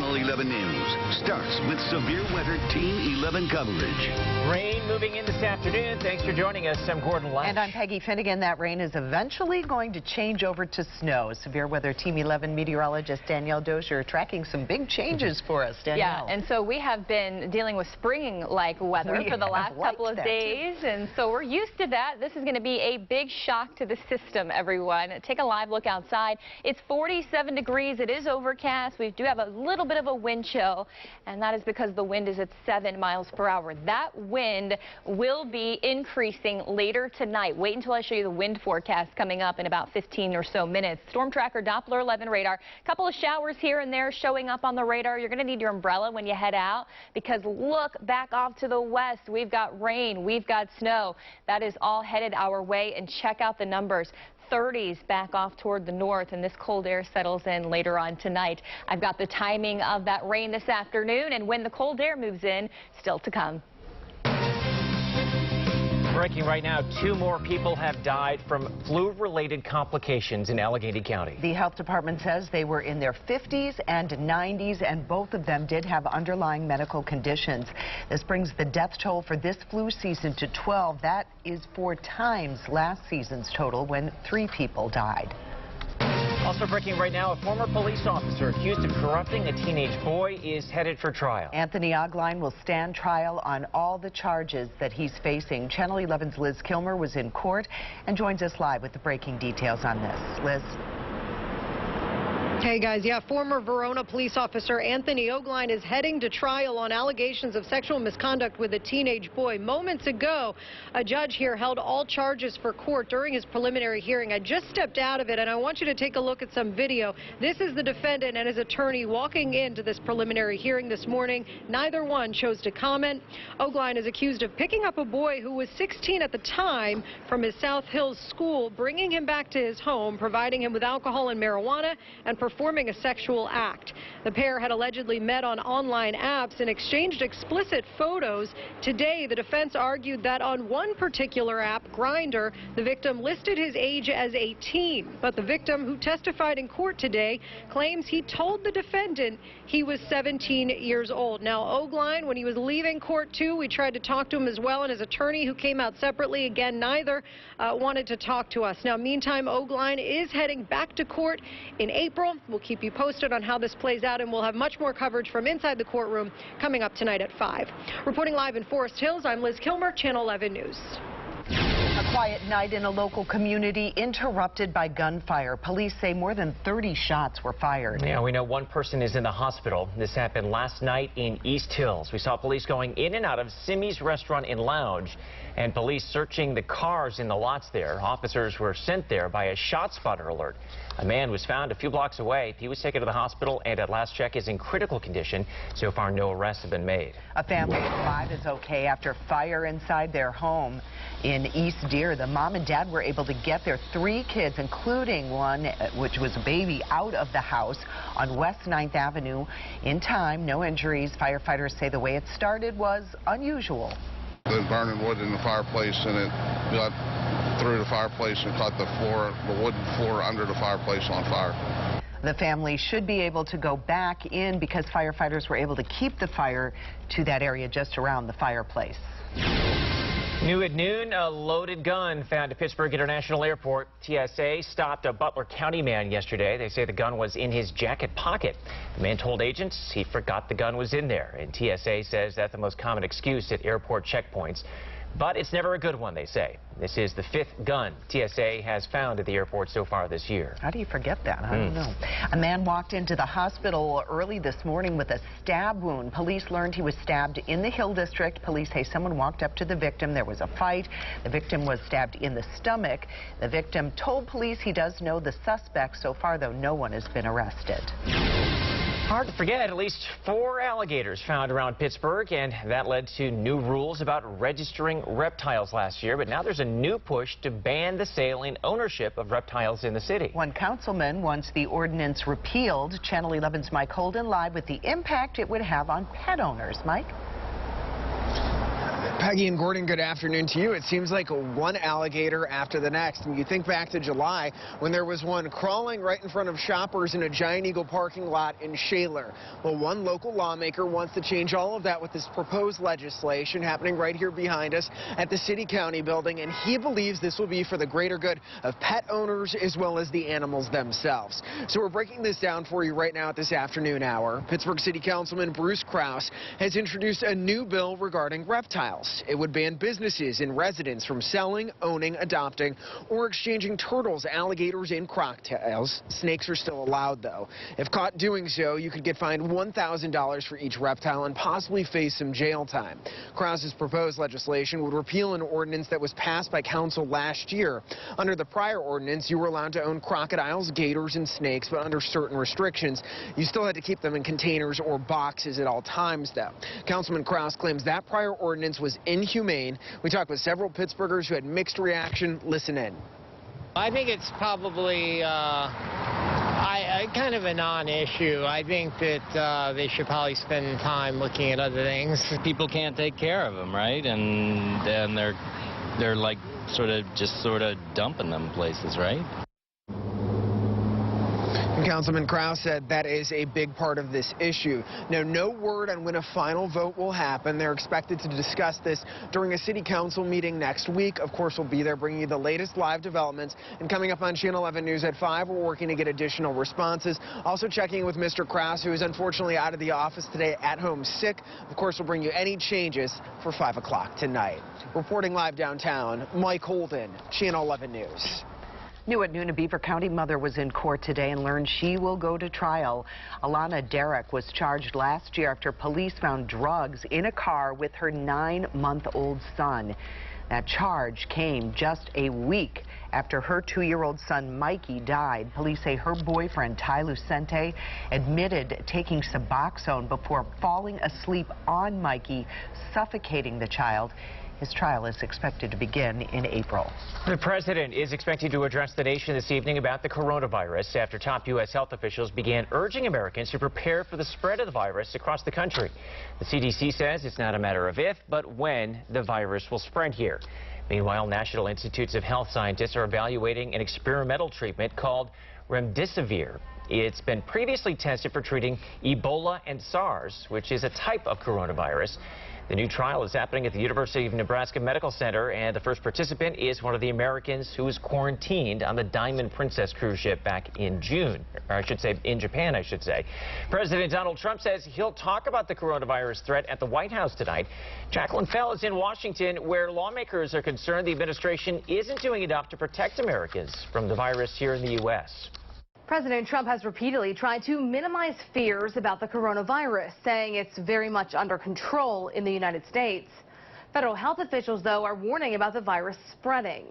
Channel 11 News starts with severe weather Team 11 coverage. Rain moving in this afternoon. Thanks for joining us. I'm Gordon Lash. And I'm Peggy Finnegan. That rain is eventually going to change over to snow. Severe weather Team 11 meteorologist Danielle Dozier tracking some big changes for us. Danielle. Yeah, and so we have been dealing with spring-like weather for the last couple of days, and so we're used to that. This is going to be a big shock to the system, everyone. Take a live look outside. It's 47 degrees. It is overcast. We do have a little bit of a wind chill, and that is because the wind is at 7 miles per hour. That wind will be increasing later tonight. Wait until I show you the wind forecast coming up in about 15 or so minutes. Storm tracker Doppler 11 radar. A couple of showers here and there showing up on the radar. You're going to need your umbrella when you head out because look back off to the west. We've got rain. We've got snow. That is all headed our way, and check out the numbers. 30s back off toward the north, and this cold air settles in later on tonight. I've got the timing of that rain this afternoon and when the cold air moves in still to come. Breaking right now, 2 more people have died from flu-related complications in Allegheny County. The health department says they were in their 50s and 90s, and both of them did have underlying medical conditions. This brings the death toll for this flu season to 12. That is 4 times last season's total when 3 people died. Also breaking right now, a former police officer accused of corrupting a teenage boy is headed for trial. Anthony Ogline will stand trial on all the charges that he's facing. Channel 11's Liz Kilmer was in court and joins us live with the breaking details on this. Liz. Hey guys, yeah, former Verona police officer Anthony Ogline is heading to trial on allegations of sexual misconduct with a teenage boy. Moments ago, a judge here held all charges for court during his preliminary hearing. I just stepped out of it, and I want you to take a look at some video. This is the defendant and his attorney walking into this preliminary hearing this morning. Neither one chose to comment. Ogline is accused of picking up a boy who was 16 at the time from his South Hills school, bringing him back to his home, providing him with alcohol and marijuana, and performing a sexual act. The pair had allegedly met on online apps and exchanged explicit photos. Today, the defense argued that on one particular app, Grindr, the victim listed his age as 18. But the victim, who testified in court today, claims he told the defendant he was 17 years old. Now, Ogline, when he was leaving court too, we tried to talk to him as well, and his attorney, who came out separately, again, neither wanted to talk to us. Now, meantime, Ogline is heading back to court in April. We'll keep you posted on how this plays out, and we'll have much more coverage from inside the courtroom coming up tonight at 5. Reporting live in Forest Hills, I'm Liz Kilmer, Channel 11 News. A quiet night in a local community interrupted by gunfire. Police say more than 30 shots were fired. Yeah, we know one person is in the hospital. This happened last night in East Hills. We saw police going in and out of Simmy's Restaurant and Lounge, and police searching the cars in the lots there. Officers were sent there by a shot spotter alert. A man was found a few blocks away. He was taken to the hospital and at last check is in critical condition. So far, no arrests have been made. A family of 5 is okay after fire inside their home in East Deer. The mom and dad were able to get their 3 kids, including one which was a baby, out of the house on West 9th Avenue in time. No injuries. Firefighters say the way it started was unusual. The burning wood in the fireplace, and it got through the fireplace and caught the wooden floor under the fireplace on fire. The family should be able to go back in because firefighters were able to keep the fire to that area just around the fireplace. New at noon, a loaded gun found at Pittsburgh International Airport. TSA stopped a Butler County man yesterday. They say the gun was in his jacket pocket. The man told agents he forgot the gun was in there, and TSA says that's the most common excuse at airport checkpoints. But it's never a good one, they say. This is the 5th gun TSA has found at the airport so far this year. How do you forget that? I don't know. A man walked into the hospital early this morning with a stab wound. Police learned he was stabbed in the Hill District. Police say someone walked up to the victim. There was a fight. The victim was stabbed in the stomach. The victim told police he does know the suspect. So far, though, no one has been arrested. Hard to forget, at least 4 alligators found around Pittsburgh, and that led to new rules about registering reptiles last year. But now there's a new push to ban the sale and ownership of reptiles in the city. One councilman wants the ordinance repealed. Channel 11's Mike Holden live with the impact it would have on pet owners. Mike? Peggy and Gordon, good afternoon to you. It seems like one alligator after the next. And you think back to July when there was one crawling right in front of shoppers in a Giant Eagle parking lot in Shaler. Well, one local lawmaker wants to change all of that with this proposed legislation happening right here behind us at the City-County building. And he believes this will be for the greater good of pet owners as well as the animals themselves. So we're breaking this down for you right now at this afternoon hour. Pittsburgh City Councilman Bruce Krause has introduced a new bill regarding reptiles. It would ban businesses and residents from selling, owning, adopting, or exchanging turtles, alligators, and crocodiles. Snakes are still allowed, though. If caught doing so, you could get fined $1,000 for each reptile and possibly face some jail time. Krause's proposed legislation would repeal an ordinance that was passed by council last year. Under the prior ordinance, you were allowed to own crocodiles, gators, and snakes, but under certain restrictions. You still had to keep them in containers or boxes at all times, though. Councilman Krause claims that prior ordinance was inhumane. We talked with several Pittsburghers who had mixed reaction. Listen in. I think it's probably kind of a non-issue. I think that they should probably spend time looking at other things. People can't take care of them, right? And they're like sort of dumping them places, right? Councilman Krause said that is a big part of this issue. Now, no word on when a final vote will happen. They're expected to discuss this during a city council meeting next week. Of course, we'll be there bringing you the latest live developments. And coming up on Channel 11 News at 5, we're working to get additional responses. Also checking in with Mr. Krause, who is unfortunately out of the office today at home sick. Of course, we'll bring you any changes for 5 o'clock tonight. Reporting live downtown, Mike Holden, Channel 11 News. New at noon, a Beaver County mother was in court today and learned she will go to trial. Alana Derrick was charged last year after police found drugs in a car with her 9-month-old son. That charge came just a week after her 2-year-old son Mikey died. Police say her boyfriend Ty Lucente admitted taking Suboxone before falling asleep on Mikey, suffocating the child. His trial is expected to begin in April. The president is expected to address the nation this evening about the coronavirus after top U.S. health officials began urging Americans to prepare for the spread of the virus across the country. The CDC says it's not a matter of if, but when the virus will spread here. Meanwhile, National Institutes of Health scientists are evaluating an experimental treatment called remdesivir. It's been previously tested for treating Ebola and SARS, which is a type of coronavirus. The new trial is happening at the University of Nebraska Medical Center, and the first participant is one of the Americans who was quarantined on the Diamond Princess cruise ship back in June, or I should say in Japan, I should say. President Donald Trump says he'll talk about the coronavirus threat at the White House tonight. Jacqueline Fell is in Washington, where lawmakers are concerned the administration isn't doing enough to protect Americans from the virus here in the U.S. President Trump has repeatedly tried to minimize fears about the coronavirus, saying it's very much under control in the United States. Federal health officials, though, are warning about the virus spreading.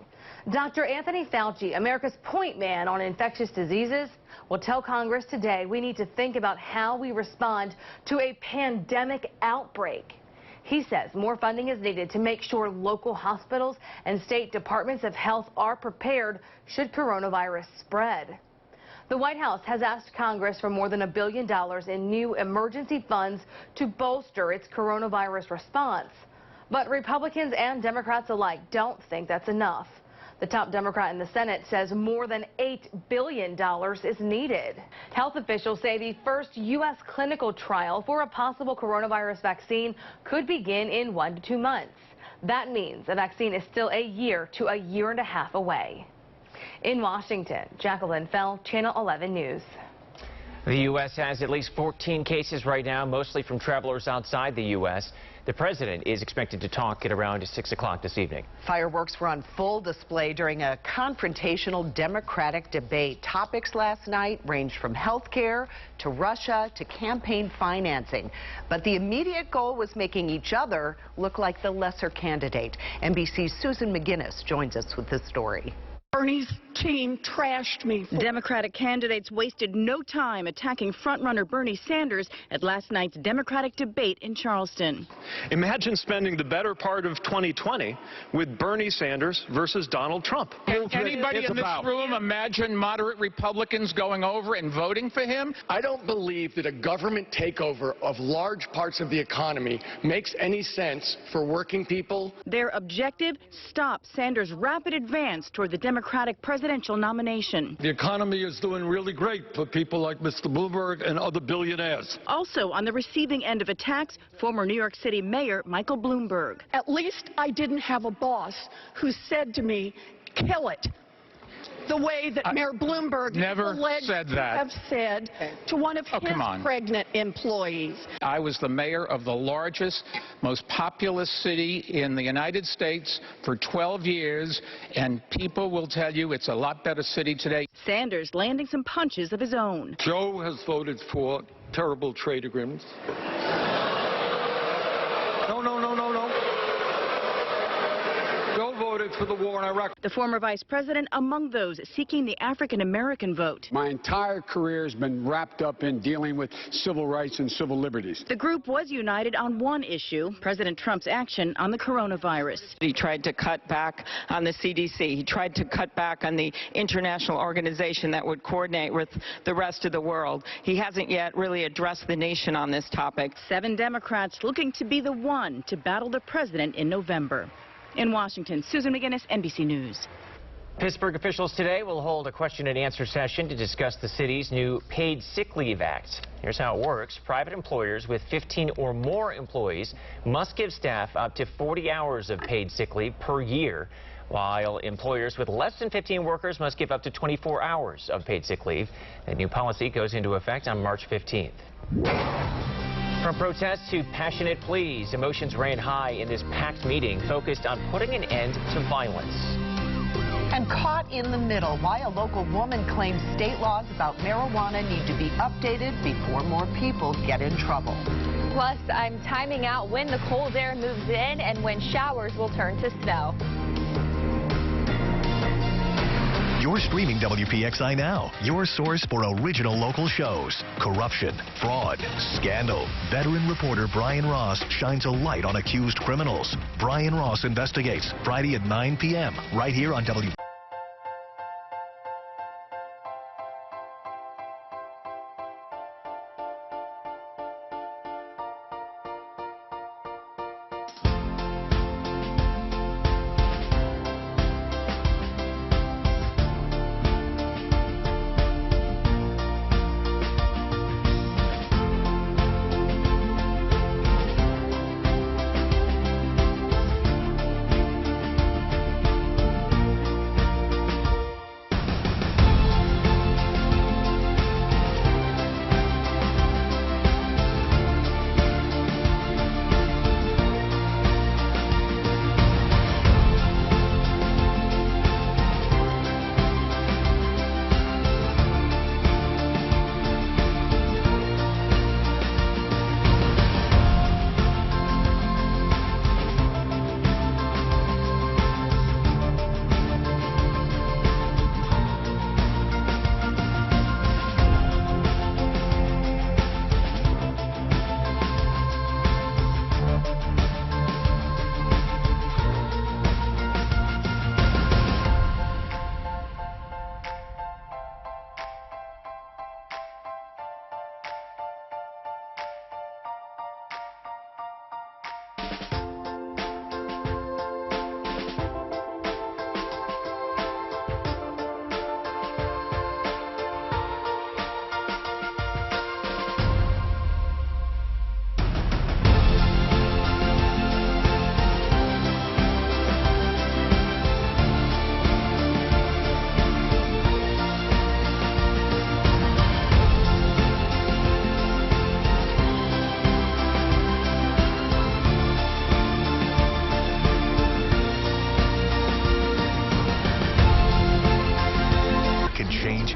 Dr. Anthony Fauci, America's point man on infectious diseases, will tell Congress today we need to think about how we respond to a pandemic outbreak. He says more funding is needed to make sure local hospitals and state departments of health are prepared should coronavirus spread. The White House has asked Congress for more than $1 billion in new emergency funds to bolster its coronavirus response. But Republicans and Democrats alike don't think that's enough. The top Democrat in the Senate says more than $8 billion is needed. Health officials say the first U.S. clinical trial for a possible coronavirus vaccine could begin in 1 to 2 months. That means a vaccine is still a year to a year and a half away. In Washington, Jacqueline Fell, Channel 11 News. The U.S. has at least 14 cases right now, mostly from travelers outside the U.S. The president is expected to talk at around 6 o'clock this evening. Fireworks were on full display during a confrontational Democratic debate. Topics last night ranged from health care to Russia to campaign financing. But the immediate goal was making each other look like the lesser candidate. NBC's Susan McGinnis joins us with this story. Bernie's team trashed me. Democratic candidates wasted no time attacking frontrunner Bernie Sanders at last night's Democratic debate in Charleston. Imagine spending the better part of 2020 with Bernie Sanders versus Donald Trump. Can anybody in this room imagine moderate Republicans going over and voting for him? I don't believe that a government takeover of large parts of the economy makes any sense for working people. Their objective: stop Sanders' rapid advance toward the Democratic presidential nomination. The economy is doing really great for people like Mr. Bloomberg and other billionaires. Also on the receiving end of attacks, former New York City Mayor Michael Bloomberg. At least I didn't have a boss who said to me, kill it. The way that Mayor Bloomberg never alleged said to that. have said to one of his pregnant employees. I was the mayor of the largest, most populous city in the United States for 12 years, and people will tell you it's a lot better city today. Sanders landing some punches of his own. Joe has voted for terrible trade agreements. No. Joe voted for the war in Iraq. The former vice president among those seeking the African-American vote. My entire career has been wrapped up in dealing with civil rights and civil liberties. The group was united on one issue: President Trump's action on the coronavirus. He tried to cut back on the CDC. He tried to cut back on the international organization that would coordinate with the rest of the world. He hasn't yet really addressed the nation on this topic. 7 Democrats looking to be the one to battle the president in November. In Washington, Susan McGinnis, NBC News. Pittsburgh officials today will hold a question and answer session to discuss the city's new Paid Sick Leave Act. Here's how it works. Private employers with 15 or more employees must give staff up to 40 hours of paid sick leave per year, while employers with less than 15 workers must give up to 24 hours of paid sick leave. The new policy goes into effect on March 15th. From protests to passionate pleas, emotions ran high in this packed meeting focused on putting an end to violence. And caught in the middle, why a local woman claims state laws about marijuana need to be updated before more people get in trouble. Plus, I'm timing out when the cold air moves in and when showers will turn to snow. You're streaming WPXI Now, your source for original local shows. Corruption, fraud, scandal. Veteran reporter Brian Ross shines a light on accused criminals. Brian Ross Investigates, Friday at 9 p.m. right here on WPXI.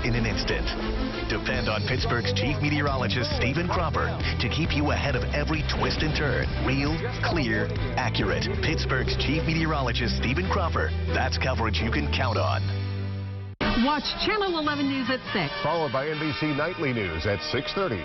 In an instant. Depend on Pittsburgh's chief meteorologist Stephen Cropper to keep you ahead of every twist and turn. Real, clear, accurate. Pittsburgh's chief meteorologist Stephen Cropper. That's coverage you can count on. Watch Channel 11 News at 6. Followed by NBC Nightly News at 6:30.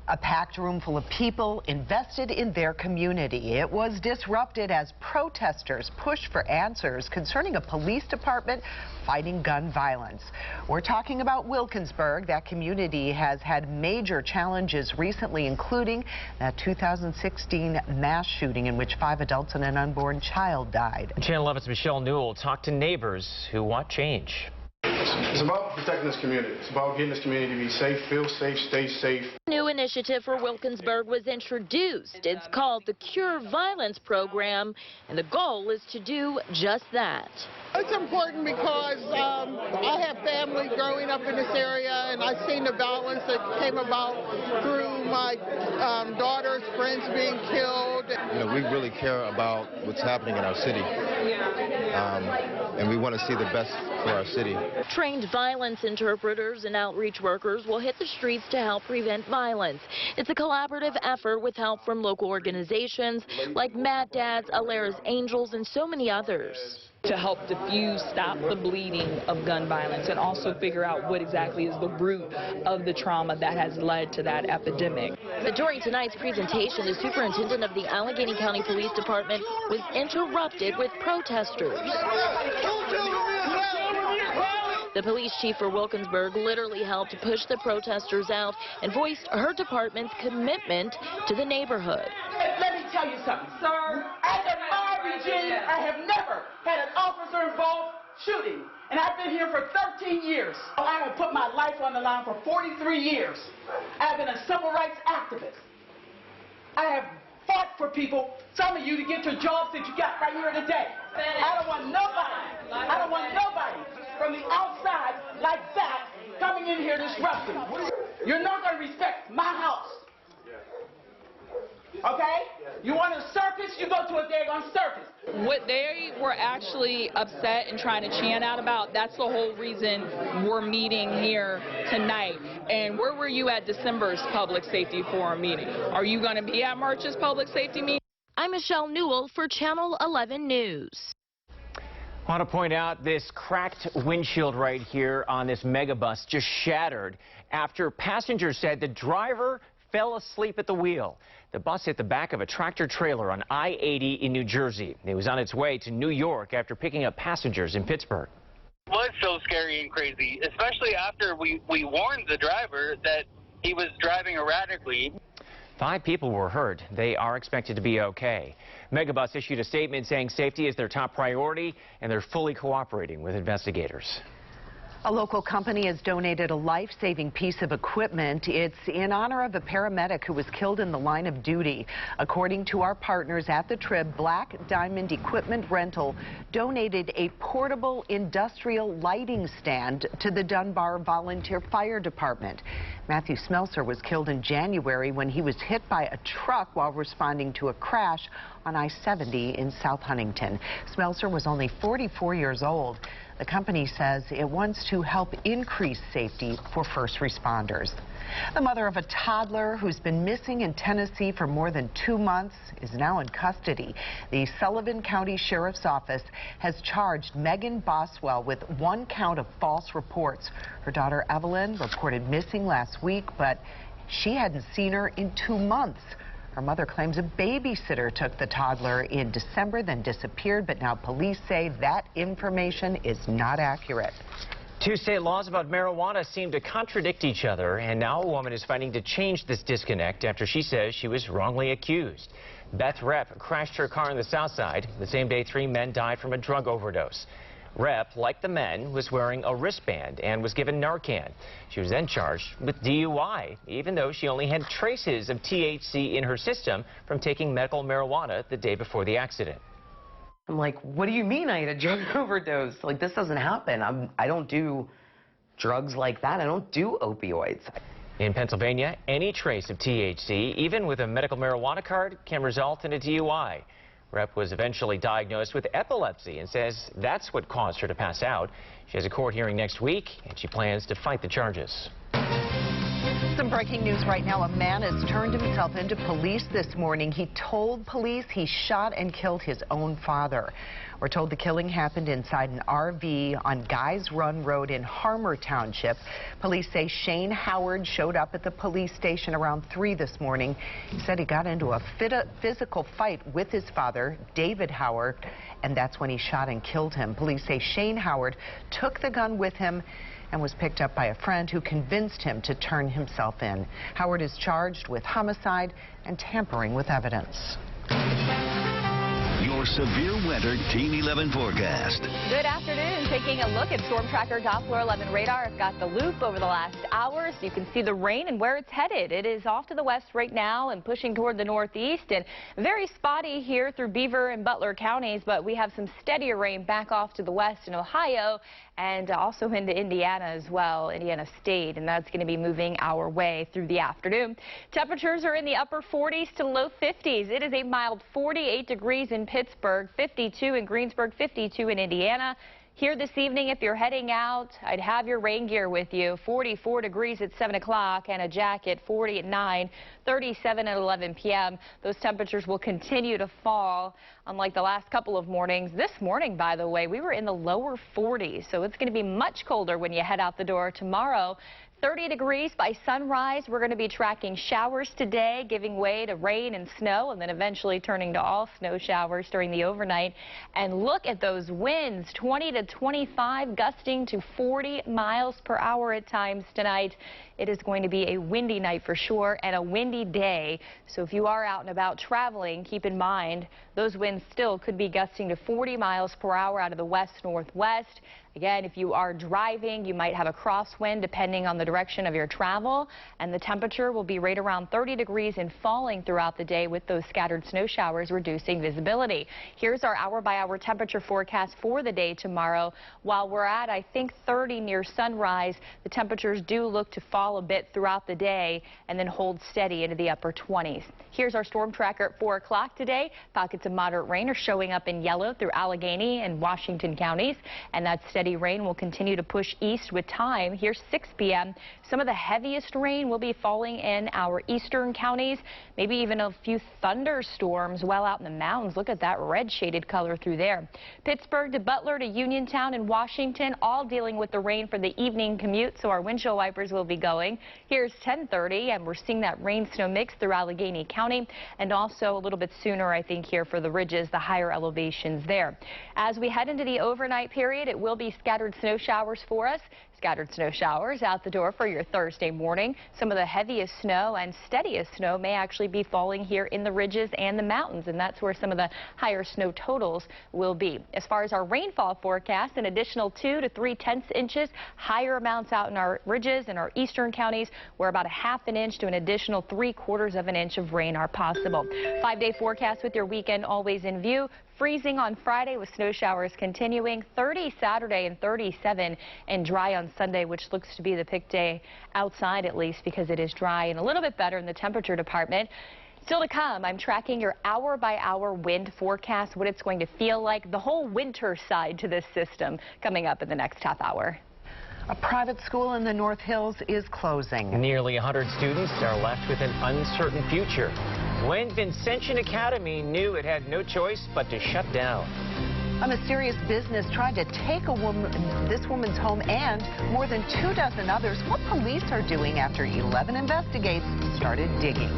A packed room full of people invested in their community. It was disrupted as protesters pushed for answers concerning a police department fighting gun violence. We're talking about Wilkinsburg. That community has had major challenges recently, including that 2016 mass shooting in which 5 adults and an unborn child died. Channel 11's Michelle Newell talked to neighbors who want change. It's about protecting this community. It's about getting this community to be safe, feel safe, stay safe. A new initiative for Wilkinsburg was introduced. It's called the Cure Violence Program, and the goal is to do just that. It's important because I have family growing up in this area, and I've seen the violence that came about through my daughter's friends being killed. You know, we really care about what's happening in our city, and we want to see the best for our city. Trained violence interpreters and outreach workers will hit the streets to help prevent violence. It's a collaborative effort with help from local organizations like Mad Dads, Alara's Angels, and so many others. To help diffuse, stop the bleeding of gun violence, and also figure out what exactly is the root of the trauma that has led to that epidemic. But during tonight's presentation, the superintendent of the Allegheny County Police Department was interrupted with protesters. The police chief for Wilkinsburg literally helped push the protesters out and voiced her department's commitment to the neighborhood. Let me tell you something, sir. Under my regime, I have never had an officer-involved shooting, and I've been here for 13 years. I have put my life on the line for 43 years. I've been a civil rights activist. I have fought for people, some of you, to get your jobs that you got right here today. I don't want nobody from the outside like that coming in here disrupting. You're not going to respect my house. Okay? You want a circus? You go to a daggone circus. What they were actually upset and trying to chant out about, that's the whole reason we're meeting here tonight. And where were you at December's Public Safety Forum meeting? Are you going to be at March's Public Safety meeting? I'm Michelle Newell for Channel 11 News. I want to point out this cracked windshield right here on this megabus just shattered after passengers said the driver fell asleep at the wheel. The bus hit the back of a tractor trailer on I-80 in New Jersey. It was on its way to New York after picking up passengers in Pittsburgh. It was so scary and crazy, especially after we warned the driver that he was driving erratically. 5 people were hurt. They are expected to be okay. Megabus issued a statement saying safety is their top priority and they're fully cooperating with investigators. A local company has donated a life-saving piece of equipment. It's in honor of a paramedic who was killed in the line of duty. According to our partners at the Trib, Black Diamond Equipment Rental donated a portable industrial lighting stand to the Dunbar Volunteer Fire Department. Matthew Smelser was killed in January when he was hit by a truck while responding to a crash on I-70 in South Huntington. Smelser was only 44 years old. The company says it wants to help increase safety for first responders. The mother of a toddler who's been missing in Tennessee for more than 2 months is now in custody. The Sullivan County Sheriff's Office has charged Megan Boswell with 1 count of false reports. Her daughter Evelyn reported missing last week, but she hadn't seen her in 2 months. Her mother claims a babysitter took the toddler in December, then disappeared, but now police say that information is not accurate. 2 state laws about marijuana seem to contradict each other, and now a woman is fighting to change this disconnect after she says she was wrongly accused. Beth Rep crashed her car in the South Side. The same day, 3 men died from a drug overdose. Rep, like the men, was wearing a wristband and was given Narcan. She was then charged with DUI, even though she only had traces of THC in her system from taking medical marijuana the day before the accident. I'm like, what do you mean I had a drug overdose? Like, this doesn't happen. I don't do drugs like that. I don't do opioids. In Pennsylvania, any trace of THC, even with a medical marijuana card, can result in a DUI. Rep was eventually diagnosed with epilepsy and says that's what caused her to pass out. She has a court hearing next week, and she plans to fight the charges. Some breaking news right now. A man has turned himself into police this morning. He told police he shot and killed his own father. We're told the killing happened inside an RV on Guys Run Road in Harmer Township. Police say Shane Howard showed up at the police station around 3 this morning. He said he got into a physical fight with his father, David Howard, and that's when he shot and killed him. Police say Shane Howard took the gun with him and was picked up by a friend who convinced him to turn himself in. Howard is charged with homicide and tampering with evidence. Your severe weather Team 11 forecast. Good afternoon. Taking a look at Storm Tracker Doppler 11 radar. I've got the loop over the last hour so you can see the rain and where it's headed. It is off to the west right now and pushing toward the northeast, and very spotty here through Beaver and Butler counties, but we have some steadier rain back off to the west in Ohio and also into Indiana as well, Indiana State, and that's going to be moving our way through the afternoon. Temperatures are in the upper 40s to low 50s. It is a mild 48 degrees in Pittsburgh, 52 in Greensburg, 52 in Indiana. Here this evening, if you're heading out, I'd have your rain gear with you. 44 degrees at 7 o'clock and a jacket, 40 at 9, 37 at 11 p.m. Those temperatures will continue to fall, unlike the last couple of mornings. This morning, by the way, we were in the lower 40s, so it's going to be much colder when you head out the door tomorrow. 30 degrees by sunrise. We're going to be tracking showers today, giving way to rain and snow, and then eventually turning to all snow showers during the overnight. And look at those winds, 20 to 25, gusting to 40 miles per hour at times tonight. It is going to be a windy night for sure and a windy day. So if you are out and about traveling, keep in mind those winds still could be gusting to 40 miles per hour out of the west-northwest. Again, if you are driving, you might have a crosswind depending on the direction of your travel, and the temperature will be right around 30 degrees and falling throughout the day with those scattered snow showers reducing visibility. Here's our hour-by-hour temperature forecast for the day tomorrow. While we're at, I think, 30 near sunrise, the temperatures do look to fall a bit throughout the day and then hold steady into the upper 20s. Here's our storm tracker at 4 o'clock today. Pockets of moderate rain are showing up in yellow through Allegheny and Washington counties, and that steady rain will continue to push east with time. Here's 6 p.m. Some of the heaviest rain will be falling in our eastern counties, maybe even a few thunderstorms well out in the mountains. Look at that red shaded color through there. Pittsburgh to Butler to Uniontown and Washington, all dealing with the rain for the evening commute, so our windshield wipers will be going. Here's 10:30, and we're seeing that rain-snow mix through Allegheny County, and also a little bit sooner, I think, here for the ridges, the higher elevations there. As we head into the overnight period, it will be scattered snow showers for us. Scattered snow showers out the door for your Thursday morning. Some of the heaviest snow and steadiest snow may actually be falling here in the ridges and the mountains, and that's where some of the higher snow totals will be. As far as our rainfall forecast, an additional 2 to 3/10 inches, higher amounts out in our ridges and our eastern counties, where about a 1/2 inch to an additional 3/4 inch of rain are possible. 5-day forecast with your weekend always in view. Freezing on Friday with snow showers continuing, 30 Saturday and 37, and dry on Sunday, which looks to be the pick day outside, at least because it is dry and a little bit better in the temperature department. Still to come, I'm tracking your hour-by-hour wind forecast, what it's going to feel like, the whole winter side to this system coming up in the next half hour. A private school in the North Hills is closing. Nearly 100 students are left with an uncertain future when Vincentian Academy knew it had no choice but to shut down. A mysterious business tried to take this woman's home and more than 24 others. What police are doing after 11 investigators started digging.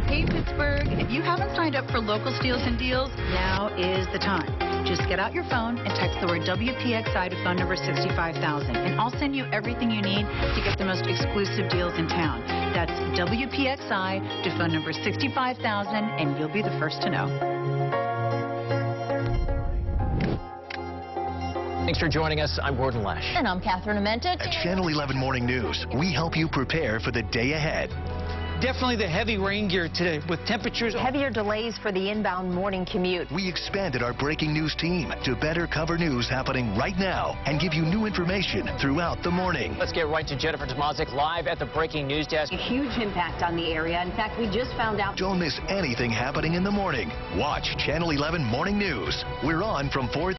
Hey Pittsburgh, if you haven't signed up for local steals and deals, now is the time. Just get out your phone and text the word WPXI to phone number 65,000, and I'll send you everything you need to get the most exclusive deals in town. That's WPXI to phone number 65,000, and you'll be the first to know. Thanks for joining us. I'm Gordon Lash. And I'm Catherine Amenta. At Channel 11 Morning News, we help you prepare for the day ahead. Definitely the heavy rain gear today with temperatures. Heavier delays for the inbound morning commute. We expanded our breaking news team to better cover news happening right now and give you new information throughout the morning. Let's get right to Jennifer Tomazik live at the breaking news desk. A huge impact on the area. In fact, we just found out. Don't miss anything happening in the morning. Watch Channel 11 Morning News. We're on from 4.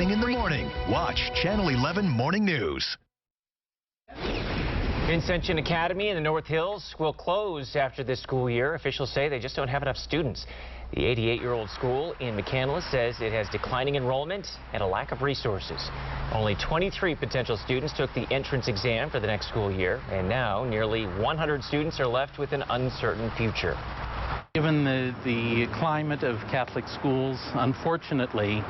happening in the morning. Watch Channel 11 Morning News. Vincentian Academy in the North Hills will close after this school year. Officials say they just don't have enough students. The 88-year-old school in McCandless says it has declining enrollment and a lack of resources. Only 23 potential students took the entrance exam for the next school year, and now nearly 100 students are left with an uncertain future. Given the climate of Catholic schools, unfortunately,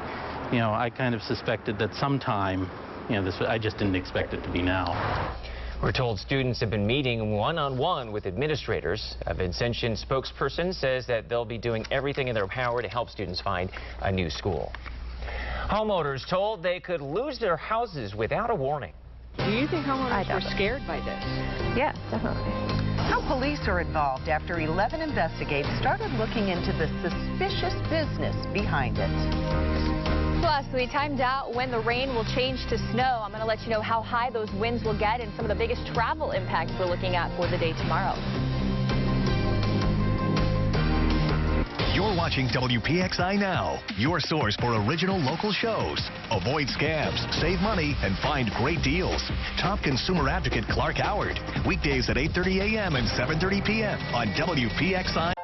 I kind of suspected that sometime, I just didn't expect it to be now. We're told students have been meeting one-on-one with administrators. A Vincentian spokesperson says that they'll be doing everything in their power to help students find a new school. Homeowners told they could lose their houses without a warning. Do you think homeowners were scared by this? Yes, definitely. How police are involved after 11 investigators started looking into the suspicious business behind it. Plus, we timed out when the rain will change to snow. I'm going to let you know how high those winds will get and some of the biggest travel impacts we're looking at for the day tomorrow. You're watching WPXI Now, your source for original local shows. Avoid scams, save money, and find great deals. Top consumer advocate Clark Howard. Weekdays at 8:30 a.m. and 7:30 p.m. on WPXI.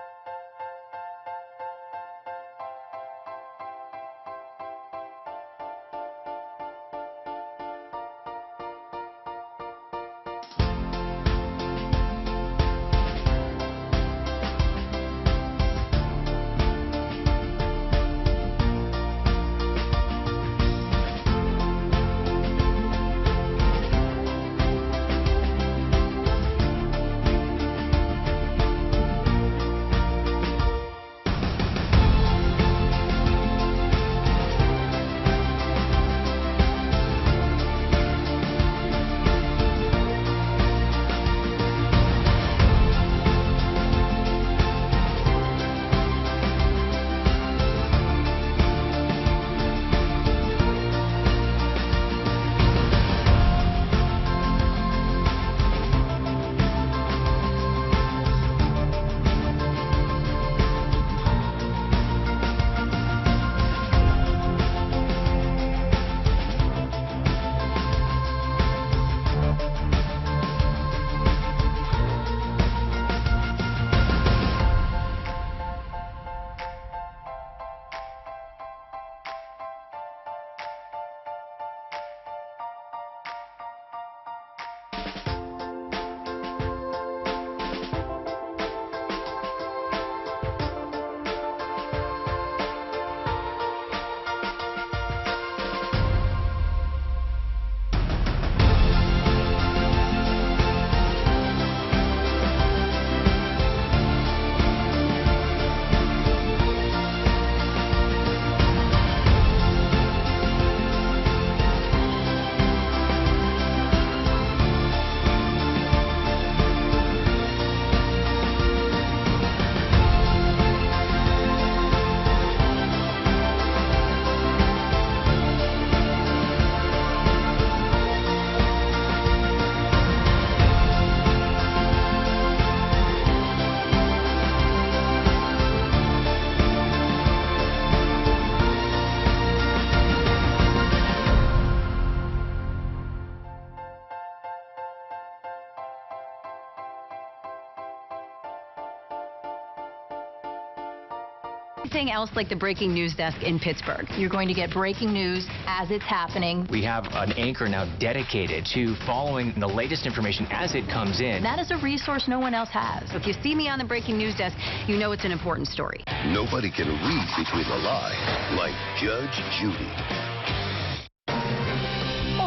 Everything else like the breaking news desk in Pittsburgh. You're going to get breaking news as it's happening. We have an anchor now dedicated to following the latest information as it comes in. That is a resource no one else has. So if you see me on the breaking news desk, you know it's an important story. Nobody can read between the lines like Judge Judy.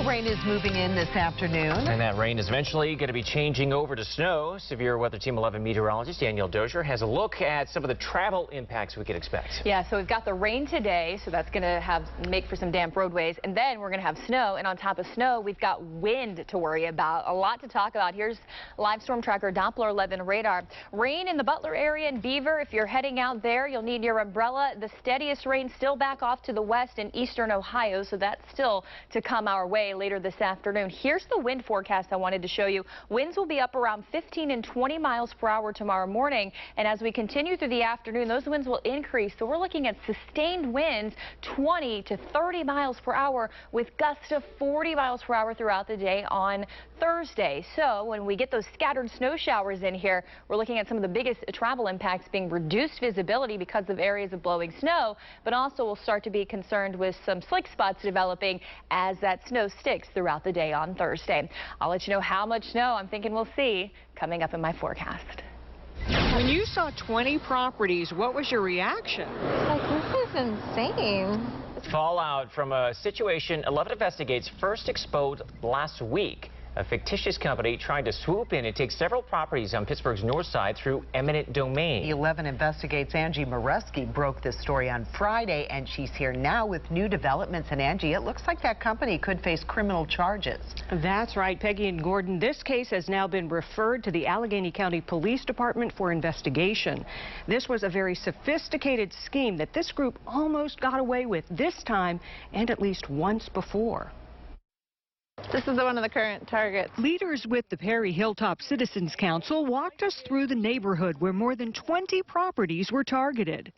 Rain is moving in this afternoon. And that rain is eventually going to be changing over to snow. Severe Weather Team 11 meteorologist Danielle Dozier has a look at some of the travel impacts we could expect. Yeah, so we've got the rain today, so that's going to make for some damp roadways. And then we're going to have snow. And on top of snow, we've got wind to worry about. A lot to talk about. Here's live storm tracker Doppler 11 radar. Rain in the Butler area and Beaver. If you're heading out there, you'll need your umbrella. The steadiest rain still back off to the west in eastern Ohio, so that's still to come our way later later this afternoon. Here's the wind forecast I wanted to show you. Winds will be up around 15 and 20 miles per hour tomorrow morning. And as we continue through the afternoon, those winds will increase. So we're looking at sustained winds 20 to 30 miles per hour with gusts of 40 miles per hour throughout the day on Thursday. So when we get those scattered snow showers in here, we're looking at some of the biggest travel impacts being reduced visibility because of areas of blowing snow, but also we'll start to be concerned with some slick spots developing as that snow sticks throughout the day on Thursday. I'll let you know how much snow I'm thinking we'll see coming up in my forecast. When you saw 20 properties, what was your reaction? Like, this is insane. Fallout from a situation 11 Investigates first exposed last week. A fictitious company trying to swoop in and take several properties on Pittsburgh's north side through eminent domain. 11 Investigates' Angie Moreski broke this story on Friday, and she's here now with new developments. And Angie, it looks like that company could face criminal charges. That's right, Peggy and Gordon. This case has now been referred to the Allegheny County Police Department for investigation. This was a very sophisticated scheme that this group almost got away with this time and at least once before. This is one of the current targets. Leaders with the Perry Hilltop Citizens Council walked us through the neighborhood where more than 20 properties were targeted.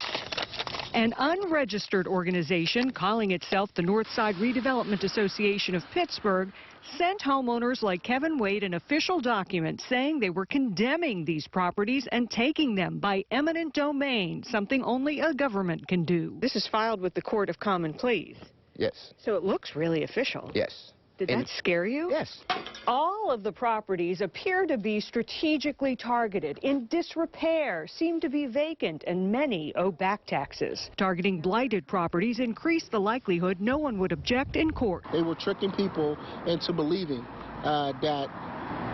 An unregistered organization calling itself the Northside Redevelopment Association of Pittsburgh sent homeowners like Kevin Wade an official document saying they were condemning these properties and taking them by eminent domain, something only a government can do. This is filed with the Court of Common Pleas. Yes. So it looks really official. Yes. Did that scare you? Yes. All of the properties appear to be strategically targeted, in disrepair, seem to be vacant, and many owe back taxes. Targeting blighted properties increased the likelihood no one would object in court. They were tricking people into believing that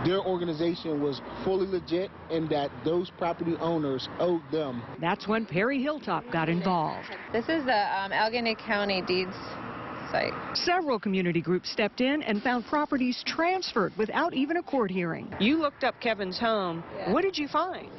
their organization was fully legit and that those property owners owed them. That's when Perry Hilltop got involved. This is the Allegheny County deeds site. Several community groups stepped in and found properties transferred without even a court hearing. You looked up Kevin's home. Yeah. What did you find?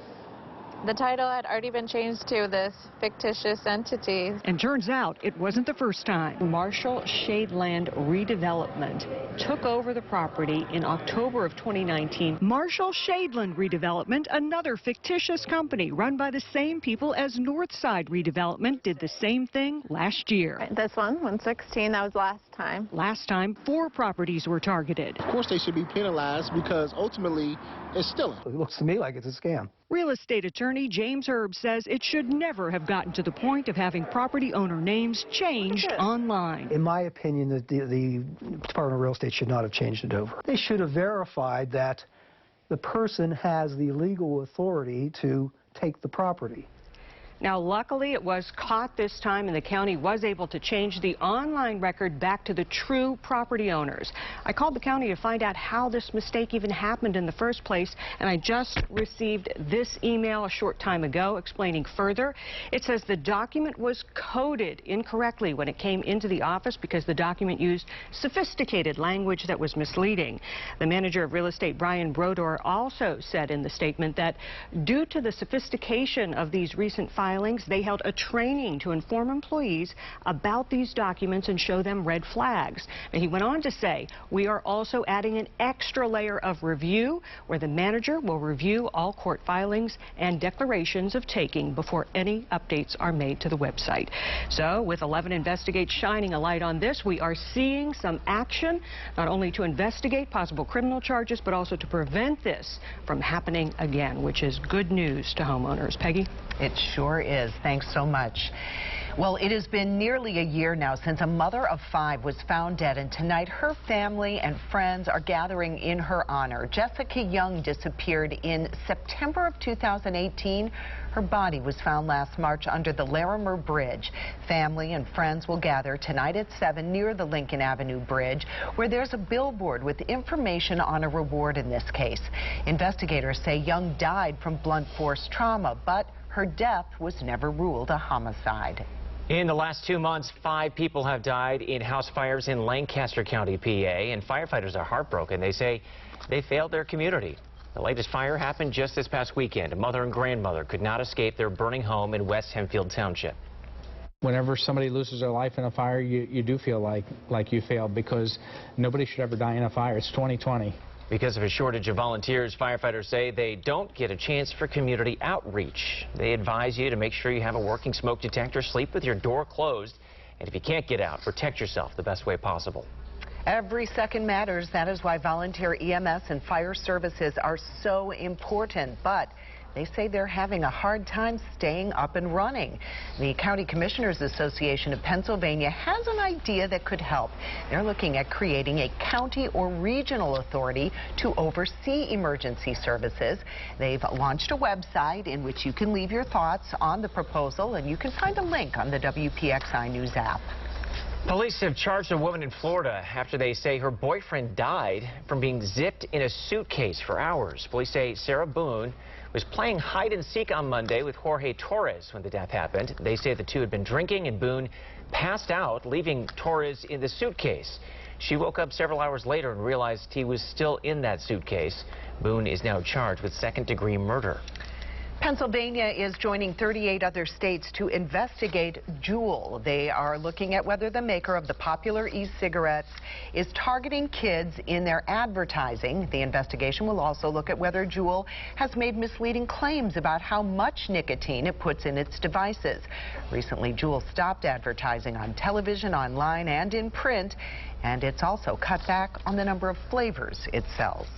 The title had already been changed to this fictitious entity. And turns out it wasn't the first time. Marshall Shadeland Redevelopment took over the property in October of 2019. Marshall Shadeland Redevelopment, another fictitious company run by the same people as Northside Redevelopment, did the same thing last year. This one, 116, that was last time. Last time, 4 properties were targeted. Of course, they should be penalized because ultimately it's stealing. It looks to me like it's a scam. Real estate attorney James Herb says it should never have gotten to the point of having property owner names changed online. In my opinion, the Department of Real Estate should not have changed it over. They should have verified that the person has the legal authority to take the property. Now, luckily, it was caught this time, and the county was able to change the online record back to the true property owners. I called the county to find out how this mistake even happened in the first place, and I just received this email a short time ago explaining further. It says the document was coded incorrectly when it came into the office because the document used sophisticated language that was misleading. The manager of real estate, Brian Brodor, also said in the statement that due to the sophistication of these recent filings, they held a training to inform employees about these documents and show them red flags. And he went on to say, we are also adding an extra layer of review where the manager will review all court filings and declarations of taking before any updates are made to the website. So with 11 Investigates shining a light on this, we are seeing some action, not only to investigate possible criminal charges, but also to prevent this from happening again, which is good news to homeowners. Peggy? It sure is. Thanks so much. Well, it has been nearly a year now since a mother of 5 was found dead, and tonight her family and friends are gathering in her honor. Jessica Young disappeared in September of 2018. Her body was found last March under the Larimer Bridge. Family and friends will gather tonight at 7 near the Lincoln Avenue Bridge, where there's a billboard with information on a reward in this case. Investigators say Young died from blunt force trauma, but her death was never ruled a homicide. In the last 2 months, 5 people have died in house fires in Lancaster County, PA, and firefighters are heartbroken. They say they failed their community. The latest fire happened just this past weekend. A mother and grandmother could not escape their burning home in West Hempfield Township. Whenever somebody loses their life in a fire, you do feel like you failed, because nobody should ever die in a fire. It's 2020. Because of a shortage of volunteers, firefighters say they don't get a chance for community outreach. They advise you to make sure you have a working smoke detector, sleep with your door closed, and if you can't get out, protect yourself the best way possible. Every second matters. That is why volunteer EMS and fire services are so important. But they say they're having a hard time staying up and running. The County Commissioners Association of Pennsylvania has an idea that could help. They're looking at creating a county or regional authority to oversee emergency services. They've launched a website in which you can leave your thoughts on the proposal, and you can find a link on the WPXI News app. Police have charged a woman in Florida after they say her boyfriend died from being zipped in a suitcase for hours. Police say Sarah Boone was playing hide and seek on Monday with Jorge Torres when the death happened. They say the two had been drinking and Boone passed out, leaving Torres in the suitcase. She woke up several hours later and realized he was still in that suitcase. Boone is now charged with second-degree murder. Pennsylvania is joining 38 other states to investigate Juul. They are looking at whether the maker of the popular e-cigarettes is targeting kids in their advertising. The investigation will also look at whether Juul has made misleading claims about how much nicotine it puts in its devices. Recently, Juul stopped advertising on television, online, and in print, and it's also cut back on the number of flavors it sells.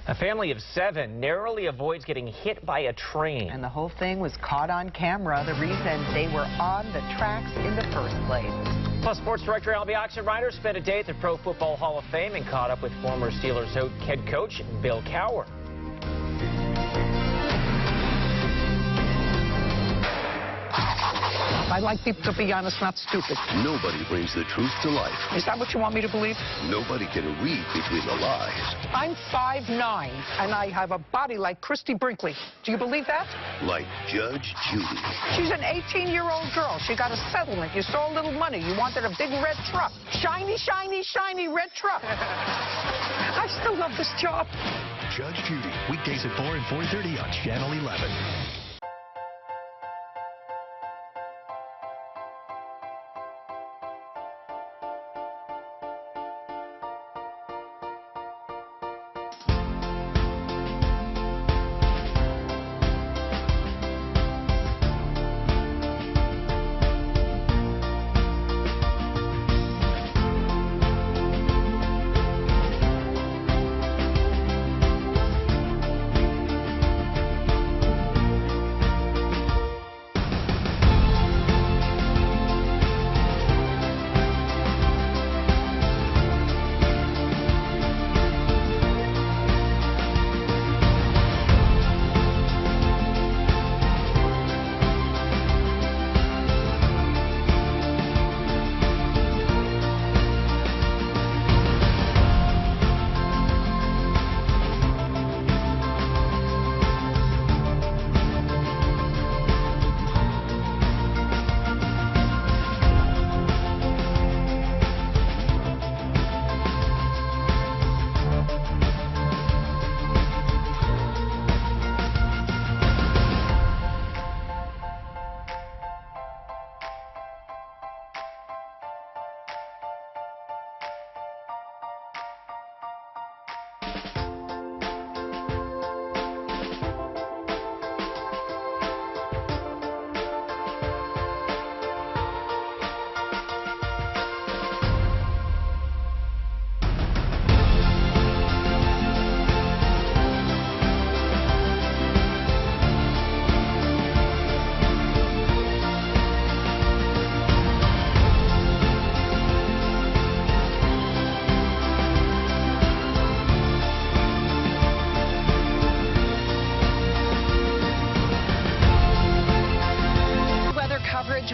A family of 7 narrowly avoids getting hit by a train. And the whole thing was caught on camera, the reason they were on the tracks in the first place. Plus, sports director Albie Oxenreiter spent a day at the Pro Football Hall of Fame and caught up with former Steelers head coach Bill Cowher. I like people to be honest, not stupid. Nobody brings the truth to life. Is that what you want me to believe? Nobody can read between the lies. I'm 5'9", and I have a body like Christy Brinkley. Do you believe that? Like Judge Judy. She's an 18-year-old girl. She got a settlement. You stole a little money. You wanted a big red truck. Shiny, shiny, shiny red truck. I still love this job. Judge Judy, weekdays at 4 and 4:30 on Channel 11.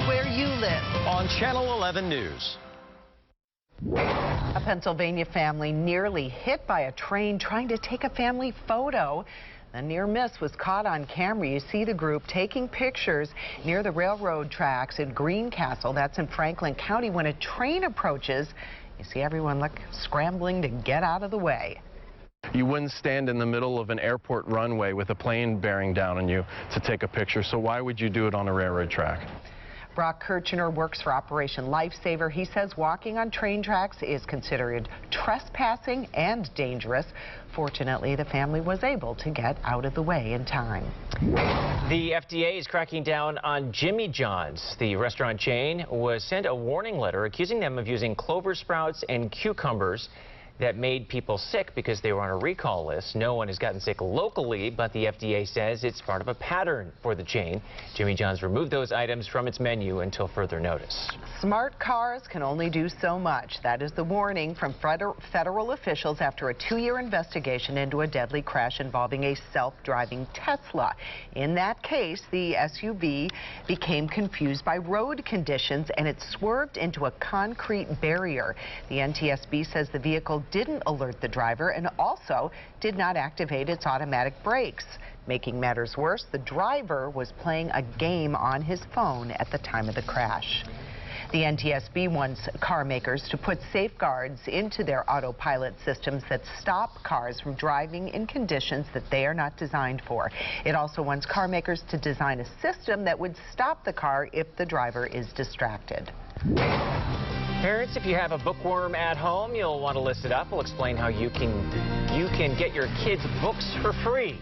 Where you live. On Channel 11 News. A Pennsylvania family nearly hit by a train trying to take a family photo. The near miss was caught on camera. You see the group taking pictures near the railroad tracks in Greencastle. That's in Franklin County. When a train approaches, you see everyone scrambling to get out of the way. You wouldn't stand in the middle of an airport runway with a plane bearing down on you to take a picture, so why would you do it on a railroad track? Brock Kirchner works for Operation Lifesaver. He says walking on train tracks is considered trespassing and dangerous. Fortunately, the family was able to get out of the way in time. The FDA is cracking down on Jimmy John's. The restaurant chain was sent a warning letter accusing them of using clover sprouts and cucumbers that made people sick because they were on a recall list. No one has gotten sick locally, but the FDA says it's part of a pattern for the chain. Jimmy John's removed those items from its menu until further notice. Smart cars can only do so much. That is the warning from federal officials after a 2-year investigation into a deadly crash involving a self-driving Tesla. In that case, the SUV became confused by road conditions and it swerved into a concrete barrier. The NTSB says the vehicle didn't alert the driver and also did not activate its automatic brakes. Making matters worse, the driver was playing a game on his phone at the time of the crash. The NTSB wants car makers to put safeguards into their autopilot systems that stop cars from driving in conditions that they are not designed for. It also wants car makers to design a system that would stop the car if the driver is distracted. Parents, if you have a bookworm at home, you'll want to list it up. We'll explain how you can get your kids books for free.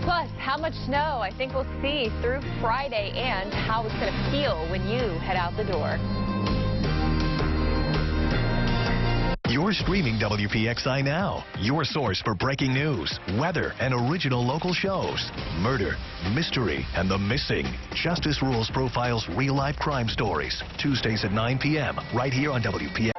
Plus, how much snow I think we'll see through Friday and how it's going to feel when you head out the door. You're streaming WPXI now, your source for breaking news, weather, and original local shows. Murder, mystery, and the missing. Justice Rules profiles real-life crime stories. Tuesdays at 9 p.m. right here on WPXI.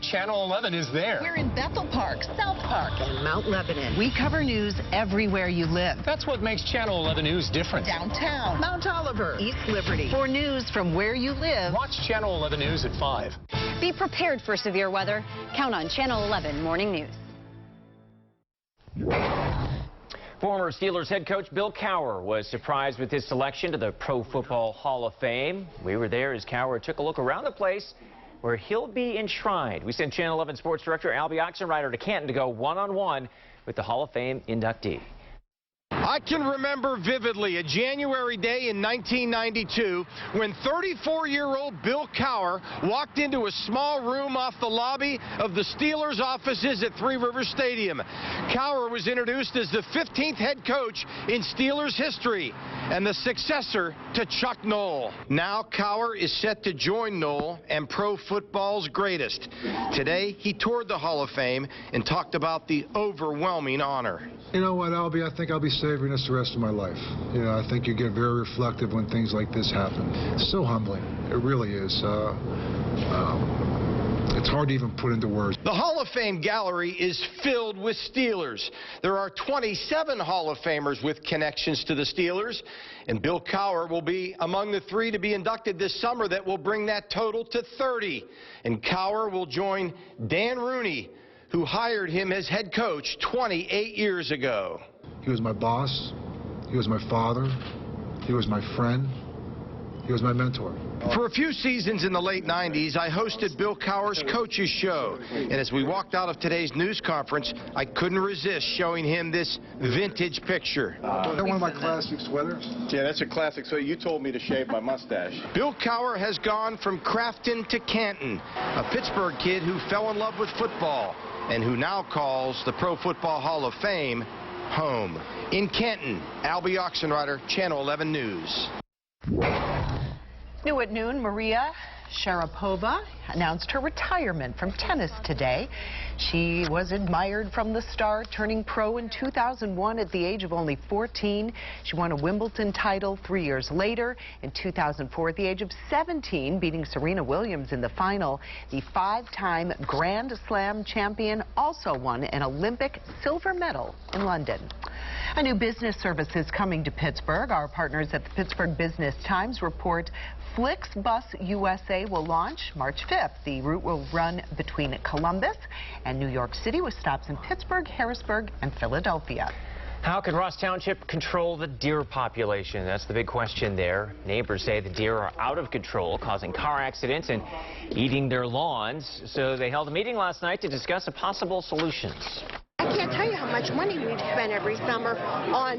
Channel 11 is there. We're in Bethel Park, South Park, and Mount Lebanon. We cover news everywhere you live. That's what makes Channel 11 News different. Downtown, Mount Oliver, East Liberty. For news from where you live, watch Channel 11 News at 5. Be prepared for severe weather. Count on Channel 11 Morning News. Former Steelers head coach Bill Cowher was surprised with his selection to the Pro Football Hall of Fame. We were there as Cowher took a look around the place where he'll be enshrined. We sent Channel 11 Sports Director Albie Oxenrider to Canton to go one-on-one with the Hall of Fame inductee. I can remember vividly a January day in 1992 when 34-year-old Bill Cowher walked into a small room off the lobby of the Steelers offices at Three Rivers Stadium. Cowher was introduced as the 15th head coach in Steelers history and the successor to Chuck Noll. Now Cowher is set to join Noll and pro football's greatest. Today he toured the Hall of Fame and talked about the overwhelming honor. You know what, Albie, I think I'll be safe savoring this the rest of my life. You know, I think you get very reflective when things like this happen. It's so humbling. It really is. It's hard to even put into words. The Hall of Fame gallery is filled with Steelers. There are 27 Hall of Famers with connections to the Steelers, and Bill Cowher will be among the 3 to be inducted this summer. That will bring that total to 30. And Cowher will join Dan Rooney, who hired him as head coach 28 years ago. He was my boss. He was my father. He was my friend. He was my mentor. For a few seasons in the late 90s, I hosted Bill Cowher's Coaches Show. And as we walked out of today's news conference, I couldn't resist showing him this vintage picture. Is that one of my classic sweaters? Yeah, that's a classic. So you told me to shave my mustache. Bill Cowher has gone from Crafton to Canton, a Pittsburgh kid who fell in love with football and who now calls the Pro Football Hall of Fame home. In Canton, Albie Oxenrider, Channel 11 News. New at noon, Maria Sharapova announced her retirement from tennis today. She was admired from the start, turning pro in 2001 at the age of only 14. She won a Wimbledon title 3 years later. In 2004, at the age of 17, beating Serena Williams in the final. The 5-time Grand Slam champion also won an Olympic silver medal in London. A new business service is coming to Pittsburgh. Our partners at the Pittsburgh Business Times report Flixbus USA will launch March 5th. The route will run between Columbus and New York City with stops in Pittsburgh, Harrisburg, and Philadelphia. How can Ross Township control the deer population? That's the big question there. Neighbors say the deer are out of control, causing car accidents and eating their lawns. So they held a meeting last night to discuss possible solutions. I can't tell you how much money we've spent every summer on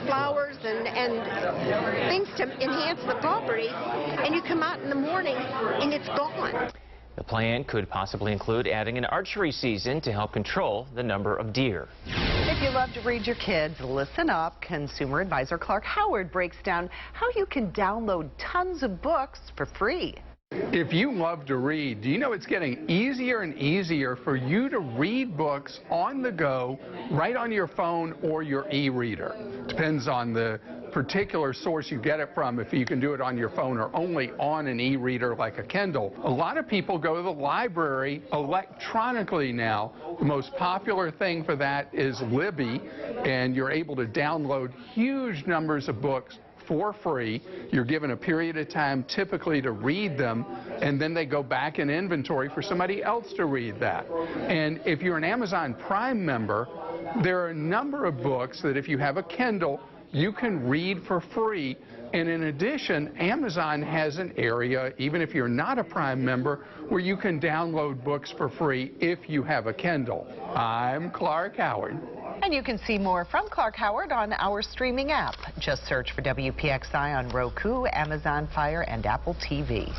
flowers and things to enhance the property, and you come out in the morning and it's gone. The plan could possibly include adding an archery season to help control the number of deer. If you love to read your kids, listen up. Consumer advisor Clark Howard breaks down how you can download tons of books for free. If you love to read, do you know it's getting easier and easier for you to read books on the go, right on your phone or your e-reader? Depends on the particular source you get it from, if you can do it on your phone or only on an e-reader like a Kindle. A lot of people go to the library electronically now. The most popular thing for that is Libby, and you're able to download huge numbers of books for free. You're given a period of time typically to read them, and then they go back in inventory for somebody else to read that. And if you're an Amazon Prime member, there are a number of books that if you have a Kindle, you can read for free. And in addition, Amazon has an area, even if you're not a Prime member, where you can download books for free if you have a Kindle. I'm Clark Howard. And you can see more from Clark Howard on our streaming app. Just search for WPXI on Roku, Amazon Fire, and Apple TV.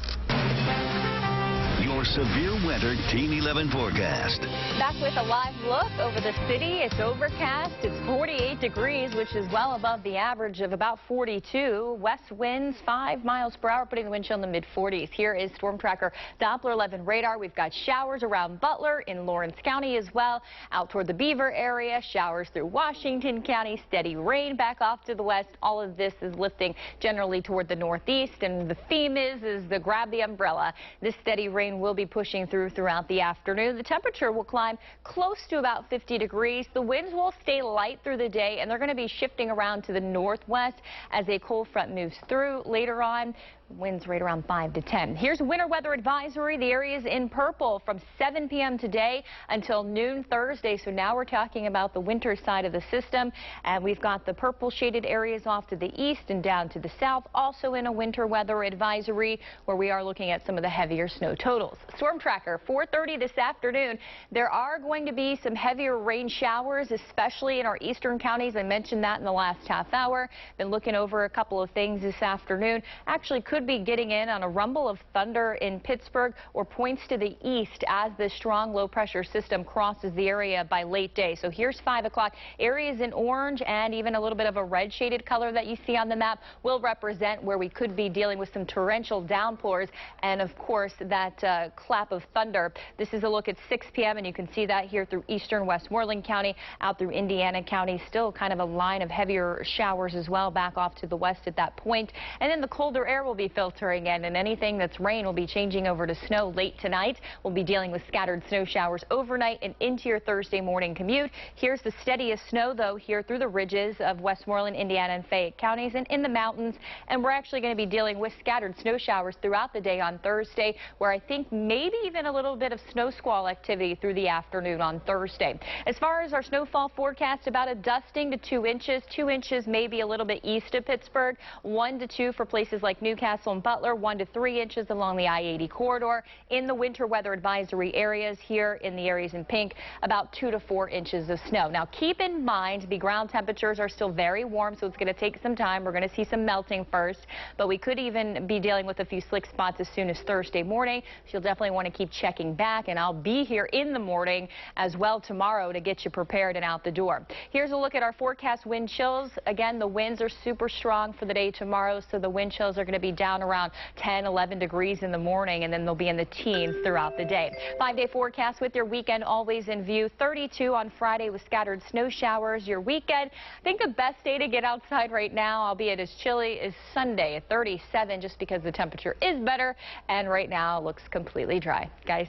Your severe weather Team 11 forecast. Back with a live look over the city. It's overcast. It's 48 degrees, which is well above the average of about 42. West winds 5 miles per hour, putting the wind chill in the mid-40s. Here is Storm Tracker Doppler 11 radar. We've got showers around Butler, in Lawrence County as well. Out toward the Beaver area, showers through Washington County, steady rain back off to the west. All of this is lifting generally toward the northeast, and the theme is the grab the umbrella. This steady rain will be pushing throughout the afternoon. The temperature will climb close to about 50 degrees. The winds will stay light through the day, and they're going to be shifting around to the northwest as a cold front moves through later on. Winds right around 5 to 10. Here's winter weather advisory. The area's in purple from 7 p.m. today until noon Thursday. So now we're talking about the winter side of the system. And we've got the purple shaded areas off to the east and down to the south, also in a winter weather advisory where we are looking at some of the heavier snow totals. Storm tracker, 4:30 this afternoon. There are going to be some heavier rain showers, especially in our eastern counties. I mentioned that in the last half hour. Been looking over a couple of things this afternoon. Actually could could be getting in on a rumble of thunder in Pittsburgh, or points to the east as this strong low pressure system crosses the area by late day. So here's 5 o'clock. Areas in orange and even a little bit of a red shaded color that you see on the map will represent where we could be dealing with some torrential downpours and, of course, that clap of thunder. This is a look at 6 p.m. and you can see that here through eastern Westmoreland County, out through Indiana County. Still kind of a line of heavier showers as well back off to the west at that point. And then the colder air will be filtering in, and anything that's rain will be changing over to snow late tonight. We'll be dealing with scattered snow showers overnight and into your Thursday morning commute. Here's the steadiest snow, though, here through the ridges of Westmoreland, Indiana, and Fayette counties and in the mountains. And we're actually going to be dealing with scattered snow showers throughout the day on Thursday, where I think maybe even a little bit of snow squall activity through the afternoon on Thursday. As far as our snowfall forecast, about a dusting to 2 inches. 2 inches maybe a little bit east of Pittsburgh. 1 to 2 for places like Newcastle and Butler. 1 to 3 inches along the I-80 corridor. In the winter weather advisory areas here in the areas in pink, about 2 to 4 inches of snow. Now keep in mind the ground temperatures are still very warm, so it's going to take some time. We're going to see some melting first, but we could even be dealing with a few slick spots as soon as Thursday morning. So you'll definitely want to keep checking back, and I'll be here in the morning as well tomorrow to get you prepared and out the door. Here's a look at our forecast wind chills. Again, the winds are super strong for the day tomorrow, so the wind chills are going to be down around 10, 11 degrees in the morning, and then they'll be in the teens throughout the day. 5-day forecast with your weekend always in view. 32 on Friday with scattered snow showers. Your weekend, I think the best day to get outside right now, albeit as chilly, is Sunday at 37, just because the temperature is better, and right now looks completely dry. Guys.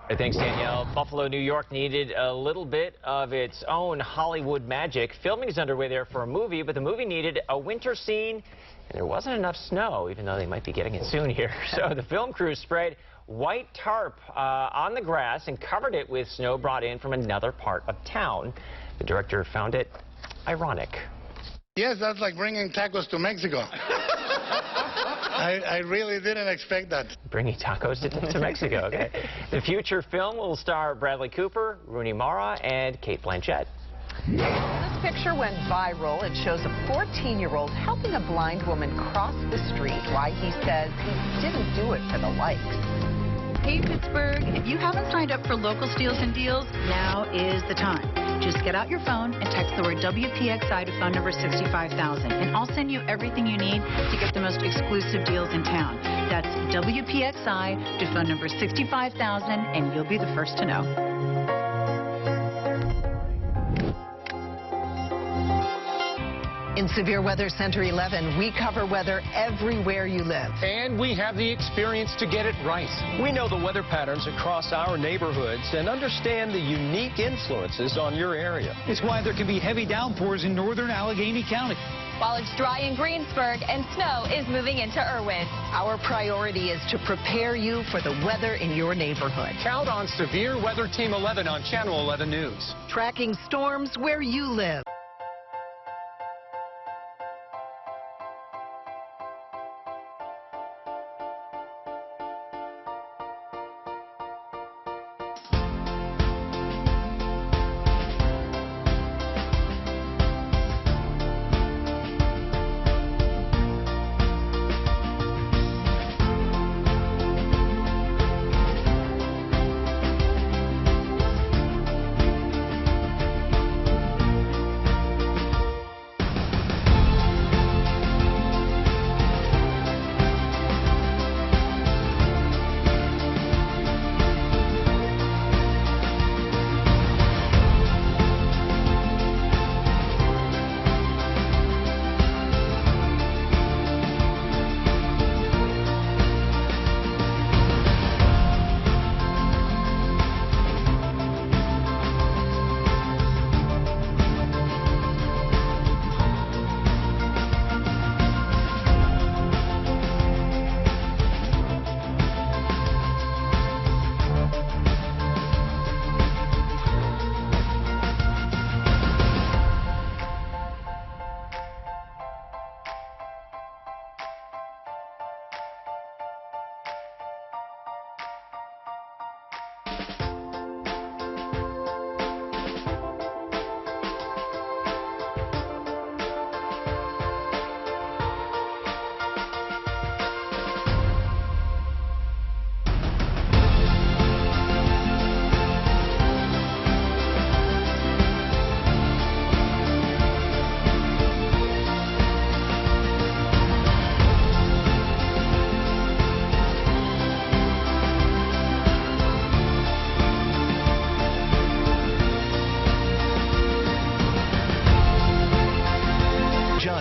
Hey, thanks, Danielle. Buffalo, New York needed a little bit of its own Hollywood magic. Filming is underway there for a movie, but the movie needed a winter scene, and there wasn't enough snow, even though they might be getting it soon here. So the film crew sprayed white tarp on the grass and covered it with snow brought in from another part of town. The director found it ironic. Yes, that's like bringing tacos to Mexico. I really didn't expect that. Bringing tacos to Mexico, okay. The future film will star Bradley Cooper, Rooney Mara, and Cate Blanchett. This picture went viral. It shows a 14-year-old helping a blind woman cross the street. Why he says he didn't do it for the likes. Hey, Pittsburgh, if you haven't signed up for local steals and deals, now is the time. Just get out your phone and text the word WPXI to phone number 65,000, and I'll send you everything you need to get the most exclusive deals in town. That's WPXI to phone number 65,000, and you'll be the first to know. In Severe Weather Center 11, we cover weather everywhere you live. And we have the experience to get it right. We know the weather patterns across our neighborhoods and understand the unique influences on your area. It's why there can be heavy downpours in northern Allegheny County. While it's dry in Greensburg and snow is moving into Irwin. Our priority is to prepare you for the weather in your neighborhood. Count on Severe Weather Team 11 on Channel 11 News. Tracking storms where you live.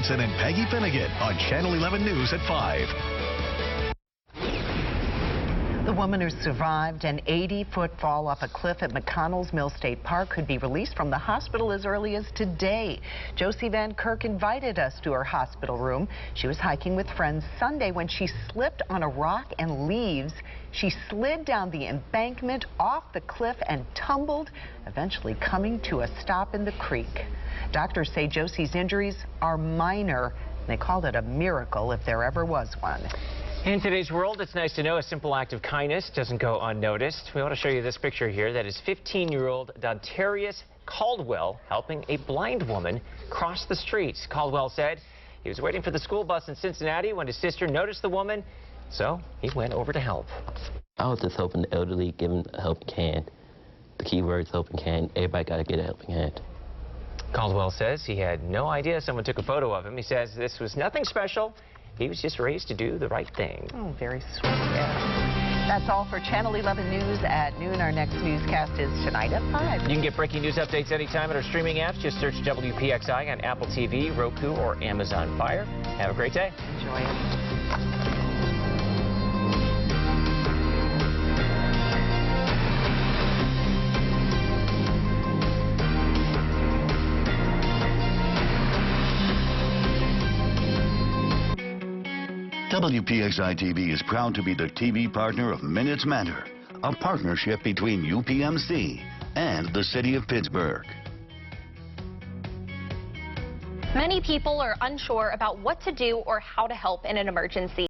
Johnson and Peggy Finnegan on Channel 11 News at 5. The woman who survived an 80-foot fall off a cliff at McConnell's Mill State Park could be released from the hospital as early as today. Josie Van Kirk invited us to her hospital room. She was hiking with friends Sunday when she slipped on a rock and leaves. She slid down the embankment off the cliff and tumbled, eventually coming to a stop in the creek. Doctors say Josie's injuries are minor. They called it a miracle if there ever was one. In today's world, it's nice to know a simple act of kindness doesn't go unnoticed. We want to show you this picture here. That is 15-year-old Dontarius Caldwell helping a blind woman cross the street. Caldwell said he was waiting for the school bus in Cincinnati when his sister noticed the woman, so he went over to help. I was just helping the elderly, giving a helping hand. The key word is helping hand. Everybody got to get a helping hand. Caldwell says he had no idea someone took a photo of him. He says this was nothing special. He was just raised to do the right thing. Oh, very sweet. Yeah. That's all for Channel 11 News at noon. Our next newscast is tonight at 5. You can get breaking news updates anytime at our streaming apps. Just search WPXI on Apple TV, Roku, or Amazon Fire. Have a great day. Enjoy it. WPXI-TV is proud to be the TV partner of Minutes Matter, a partnership between UPMC and the City of Pittsburgh. Many people are unsure about what to do or how to help in an emergency.